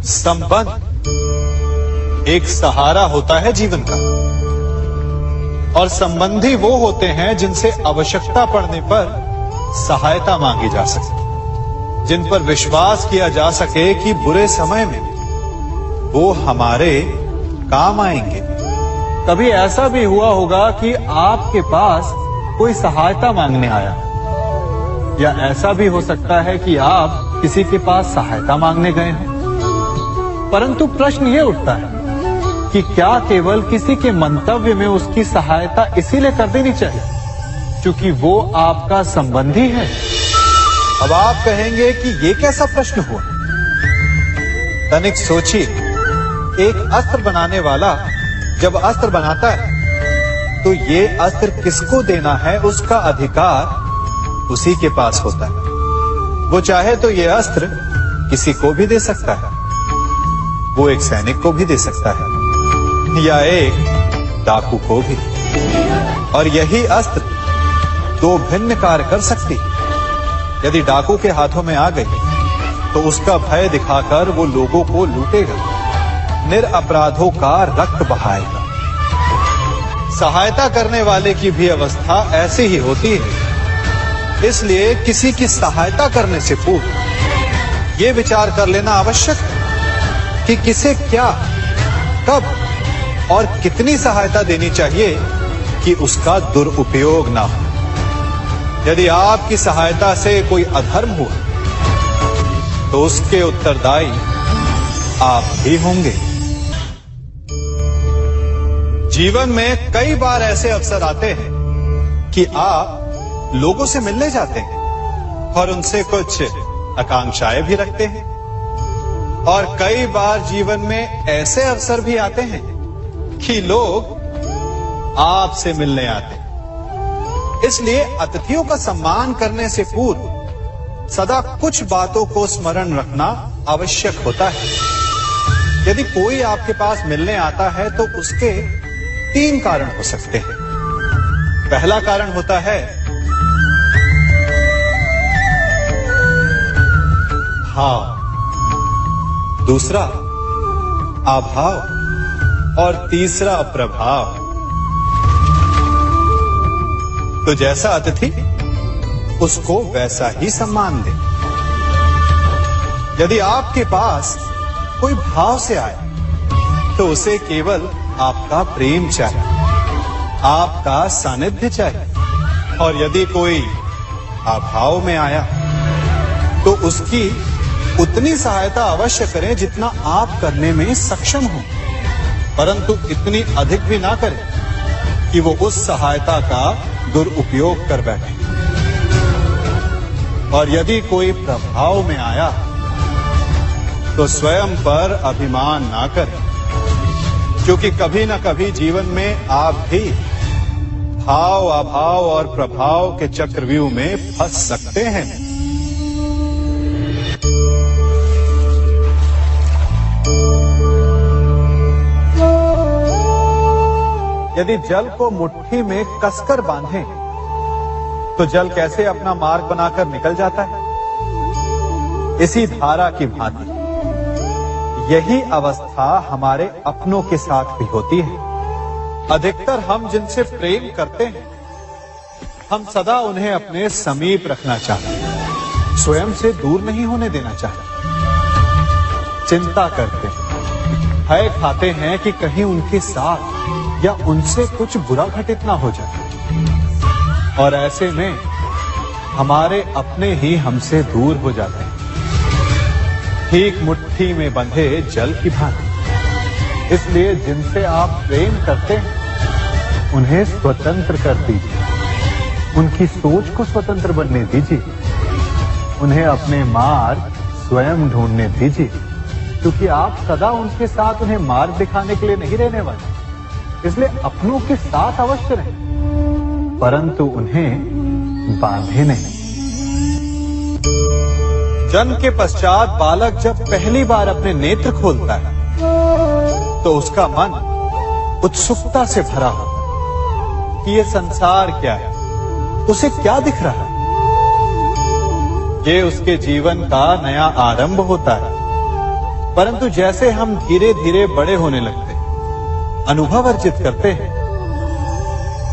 संबंध एक सहारा होता है जीवन का, और संबंधी वो होते हैं जिनसे आवश्यकता पड़ने पर सहायता मांगी जा सके, जिन पर विश्वास किया जा सके कि बुरे समय में वो हमारे काम आएंगे। कभी ऐसा भी हुआ होगा कि आपके पास कोई सहायता मांगने आया, या ऐसा भी हो सकता है कि आप किसी के पास सहायता मांगने गए हैं। परंतु प्रश्न ये उठता है कि क्या केवल किसी के मंतव्य में उसकी सहायता इसीलिए कर देनी चाहिए क्योंकि वो आपका संबंधी है? अब आप कहेंगे कि ये कैसा प्रश्न हुआ? तनिक सोचिए, एक अस्त्र बनाने वाला जब अस्त्र बनाता है तो ये अस्त्र किसको देना है उसका अधिकार उसी के पास होता है। वो चाहे तो ये अस्त्र किसी को भी दे सकता है, वो एक सैनिक को भी दे सकता है या एक डाकू को भी, और यही अस्त्र दो भिन्न कार्य कर सकती है। यदि डाकू के हाथों में आ गई तो उसका भय दिखाकर वो लोगों को लूटेगा, निरपराधों का रक्त बहाएगा। सहायता करने वाले की भी अवस्था ऐसी ही होती है। इसलिए किसी की सहायता करने से पूर्व ये विचार कर लेना आवश्यक है कि किसे क्या, कब और कितनी सहायता देनी चाहिए कि उसका दुरुपयोग ना हो। यदि आपकी सहायता से कोई अधर्म हुआ तो उसके उत्तरदायी आप ही होंगे। जीवन में कई बार ऐसे अवसर आते हैं कि आप लोगों से मिलने जाते हैं और उनसे कुछ आकांक्षाएं भी रखते हैं, और कई बार जीवन में ऐसे अवसर भी आते हैं कि लोग आपसे मिलने आते हैं। इसलिए अतिथियों का सम्मान करने से पूर्व सदा कुछ बातों को स्मरण रखना आवश्यक होता है। यदि कोई आपके पास मिलने आता है तो उसके 3 कारण हो सकते हैं। पहला कारण होता है भाव, दूसरा अभाव और तीसरा प्रभाव। तो जैसा अतिथि उसको वैसा ही सम्मान दे। यदि आपके पास कोई भाव से आए तो उसे केवल आपका प्रेम चाहिए, आपका सानिध्य चाहिए, और यदि कोई अभाव में आया तो उसकी उतनी सहायता अवश्य करें जितना आप करने में सक्षम हो, परंतु इतनी अधिक भी ना करें कि वो उस सहायता का दुरुपयोग कर बैठे। और यदि कोई प्रभाव में आया तो स्वयं पर अभिमान ना करें, क्योंकि कभी ना कभी जीवन में आप भी भाव, अभाव और प्रभाव के चक्रव्यूह में फंस सकते हैं। यदि जल को मुट्ठी में कसकर बांधें तो जल कैसे अपना मार्ग बनाकर निकल जाता है? इसी धारा की भांति यही अवस्था हमारे अपनों के साथ भी होती है। अधिकतर हम जिनसे प्रेम करते हैं हम सदा उन्हें अपने समीप रखना चाहते हैं, स्वयं से दूर नहीं होने देना चाहते। चिंता करते हैं, भय खाते हैं कि कहीं उनके साथ या उनसे कुछ बुरा घटित ना हो जाए, और ऐसे में हमारे अपने ही हमसे दूर हो जाते हैं, ठीक मुट्ठी में बंधे जल की भांति। इसलिए जिनसे आप प्रेम करते हैं उन्हें स्वतंत्र कर दीजिए, उनकी सोच को स्वतंत्र बनने दीजिए, उन्हें अपने मार्ग स्वयं ढूंढने दीजिए, क्योंकि आप सदा उनके साथ उन्हें मार्ग दिखाने के लिए नहीं रहने वाले। इसलिए अपनों के साथ अवश्य रहें, परंतु उन्हें बांधे नहीं। जन्म के पश्चात बालक जब पहली बार अपने नेत्र खोलता है तो उसका मन उत्सुकता से भरा होता है कि ये संसार क्या है, उसे क्या दिख रहा है। ये उसके जीवन का नया आरंभ होता है। परंतु जैसे हम धीरे धीरे बड़े होने लगते हैं, अनुभव अर्जित करते हैं,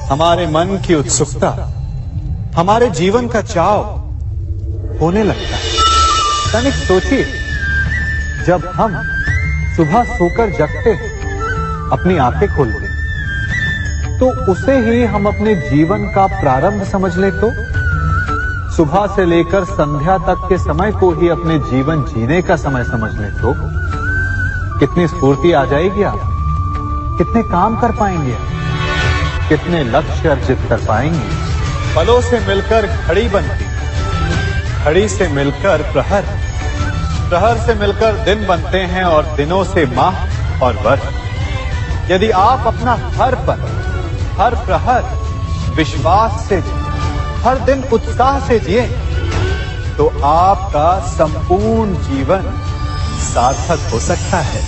हमारे मन की उत्सुकता, हमारे जीवन का चाव होने लगता है। तनिक सोचिए, जब हम सुबह सोकर जगते हैं, अपनी आंखें खोलते हैं, तो उसे ही हम अपने जीवन का प्रारंभ समझ ले तो सुबह से लेकर संध्या तक के समय को ही अपने जीवन जीने का समय समझ ले तो कितनी स्फूर्ति आ जाएगी आप, कितने काम कर पाएंगे आप, कितने लक्ष्य अर्जित कर पाएंगे। पलों से मिलकर घड़ी बनती, घड़ी से मिलकर प्रहर, प्रहर से मिलकर दिन बनते हैं और दिनों से माह और वर्ष। यदि आप अपना हर पल, हर प्रहर विश्वास से, हर दिन उत्साह से जिए, तो आपका संपूर्ण जीवन सार्थक हो सकता है।